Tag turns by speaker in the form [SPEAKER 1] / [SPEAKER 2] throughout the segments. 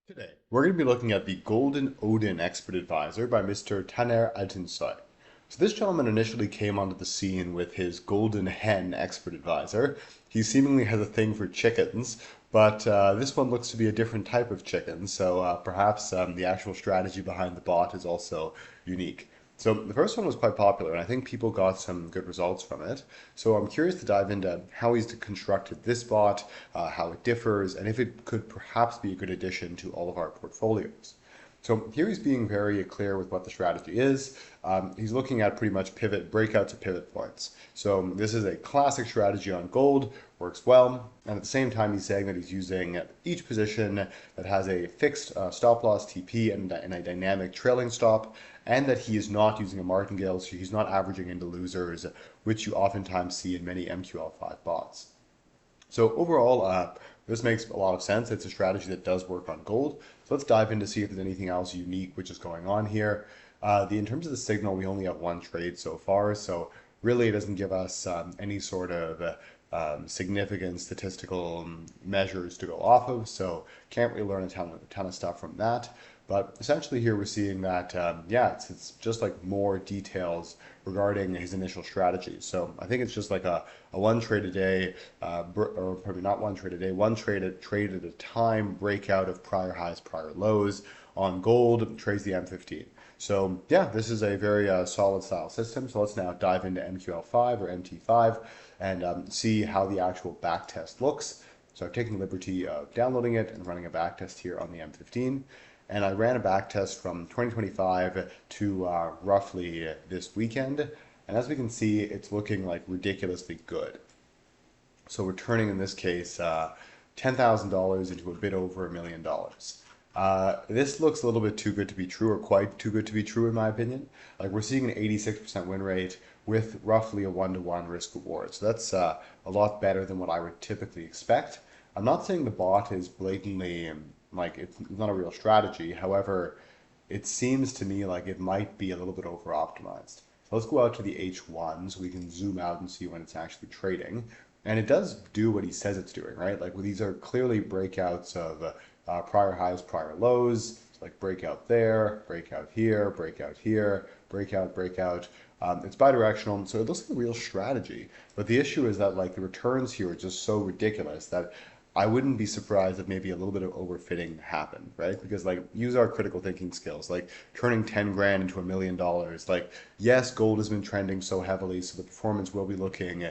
[SPEAKER 1] Today, we're going to be looking at the Golden Odin Expert Advisor by Mr. Taner Altinsoy. So this gentleman initially came onto the scene with his Golden Hen Expert Advisor. He seemingly has a thing for chickens, but this one looks to be a different type of chicken, so perhaps the actual strategy behind the bot is also unique. So the first one was quite popular, and I think people got some good results from it. So I'm curious to dive into how he's constructed this bot, how it differs, and if it could perhaps be a good addition to all of our portfolios. So here he's being very clear with what the strategy is. He's looking at pretty much pivot breakout to pivot points. So this is a classic strategy on gold, works well, and at the same time he's saying that he's using each position that has a fixed stop loss TP and a dynamic trailing stop, and that he is not using a martingale, so he's not averaging into losers, which you oftentimes see in many MQL5 bots. So overall, this makes a lot of sense. It's a strategy that does work on gold. So let's dive in to see if there's anything else unique which is going on here. In terms of the signal, we only have one trade so far, so really it doesn't give us any sort of significant statistical measures to go off of, so can't really learn a ton of stuff from that. But essentially here we're seeing that, yeah, it's just like more details regarding his initial strategy. So I think it's just like a one trade a day, or probably not one trade a day, one trade at a time breakout of prior highs, prior lows. On gold, trades the M15. So yeah, this is a very solid style system. So let's now dive into MQL5 or MT5 and see how the actual backtest looks. So I've taken the liberty of downloading it and running a backtest here on the M15. And I ran a backtest from 2025 to roughly this weekend. And as we can see, it's looking like ridiculously good. So we're turning, in this case, $10,000 into a bit over $1 million. This looks a little bit too good to be true, or quite too good to be true in my opinion. Like we're seeing an 86% win rate with roughly a 1-to-1 risk reward. So that's a lot better than what I would typically expect. I'm not saying the bot is blatantly like it's not a real strategy. However, it seems to me like it might be a little bit over optimized. So let's go out to the H1 so we can zoom out and see when it's actually trading. And it does do what he says it's doing, right? Like well, these are clearly breakouts of prior highs, prior lows. So like breakout there, breakout here, breakout here, breakout, breakout. It's bidirectional, so it looks like a real strategy. But the issue is that like the returns here are just so ridiculous that I wouldn't be surprised if maybe a little bit of overfitting happened, right? Because like use our critical thinking skills, like turning 10 grand into $1 million. Like yes, gold has been trending so heavily, so the performance will be looking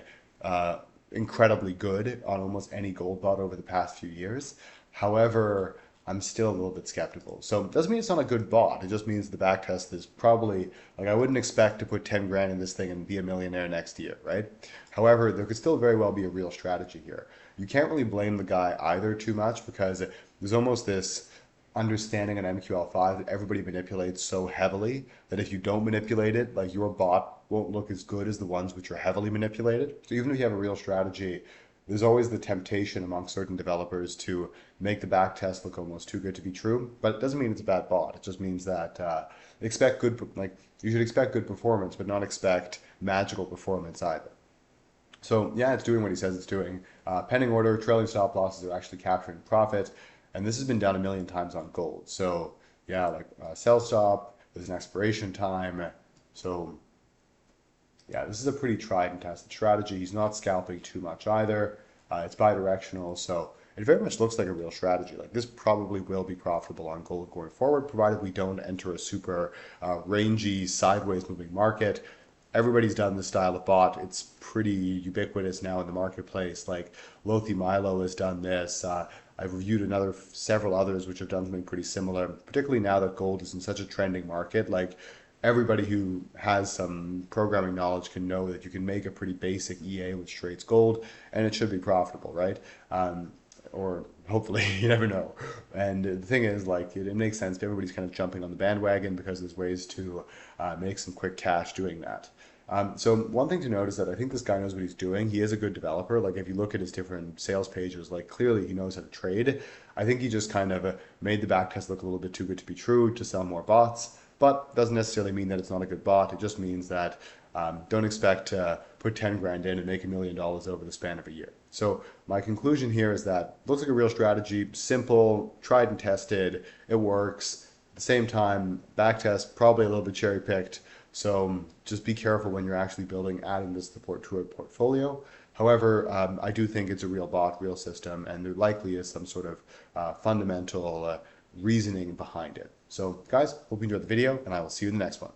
[SPEAKER 1] incredibly good on almost any gold bot over the past few years. However, I'm still a little bit skeptical. So it doesn't mean it's not a good bot. It just means the backtest is probably like I wouldn't expect to put 10 grand in this thing and be a millionaire next year, right? However, there could still very well be a real strategy here. You can't really blame the guy either too much because there's almost this understanding on MQL5 that everybody manipulates so heavily that if you don't manipulate it, like your bot won't look as good as the ones which are heavily manipulated. So even if you have a real strategy, there's always the temptation among certain developers to make the backtest look almost too good to be true. But it doesn't mean it's a bad bot. It just means that expect good, like you should expect good performance, but not expect magical performance either. So yeah, it's doing what he says it's doing. Pending order, trailing stop losses are actually capturing profit, and this has been done a million times on gold. So yeah, like sell stop, there's an expiration time. So yeah, this is a pretty tried and tested strategy. He's not scalping too much either. It's bi-directional, so it very much looks like a real strategy. Like this probably will be profitable on gold going forward, provided we don't enter a super rangy, sideways moving market. Everybody's done this style of bot. It's pretty ubiquitous now in the marketplace. Like Lothi Milo has done this. I've reviewed several others which have done something pretty similar, particularly now that gold is in such a trending market. Like everybody who has some programming knowledge can know that you can make a pretty basic EA which trades gold and it should be profitable, right? Or hopefully, you never know. And the thing is, like, it makes sense. Everybody's kind of jumping on the bandwagon because there's ways to make some quick cash doing that. So one thing to note is that I think this guy knows what he's doing. He is a good developer. Like if you look at his different sales pages, like clearly he knows how to trade. I think he just kind of made the backtest look a little bit too good to be true to sell more bots, but doesn't necessarily mean that it's not a good bot. It just means that don't expect put 10 grand in and make $1 million over the span of a year. So my conclusion here is that it looks like a real strategy, simple, tried and tested, it works. At the same time, backtest, probably a little bit cherry picked. So just be careful when you're actually adding this support to a portfolio. However, I do think it's a real bot, real system, and there likely is some sort of fundamental reasoning behind it. So guys, hope you enjoyed the video, and I will see you in the next one.